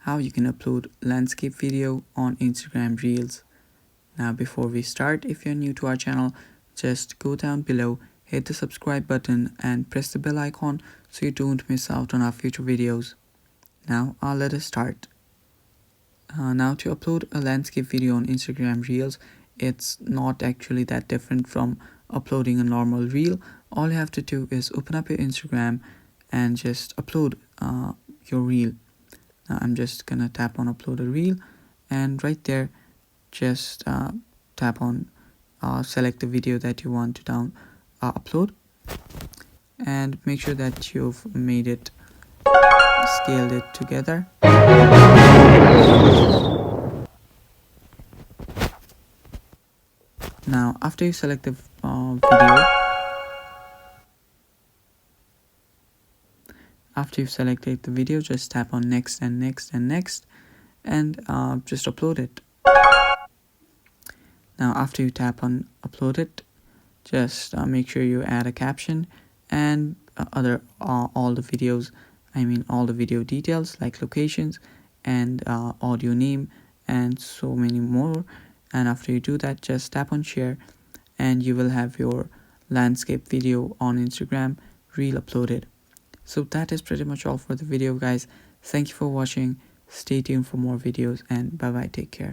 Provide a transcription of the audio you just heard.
how you can upload landscape video on Instagram Reels. Now before we start, if you're new to our channel, just go down below, hit the subscribe button and press the bell icon so you don't miss out on our future videos. Now let us start. Now to upload a landscape video on Instagram Reels, it's not actually that different from uploading a normal reel. All you have to do is open up your Instagram and just upload your reel. Now I'm just gonna tap on upload a reel, and right there just tap on select the video that you want to upload, and make sure that you've made it scaled it together. Now after you select the video, after you've selected the video, just tap on next and next and next, and just upload it. Now after you tap on upload it, just make sure you add a caption and all the videos, all the video details like locations and audio name and so many more. And after you do that, just tap on share and you will have your landscape video on Instagram Reel uploaded. So that is pretty much all for the video, guys. Thank you for watching. Stay tuned for more videos, and bye bye, take care.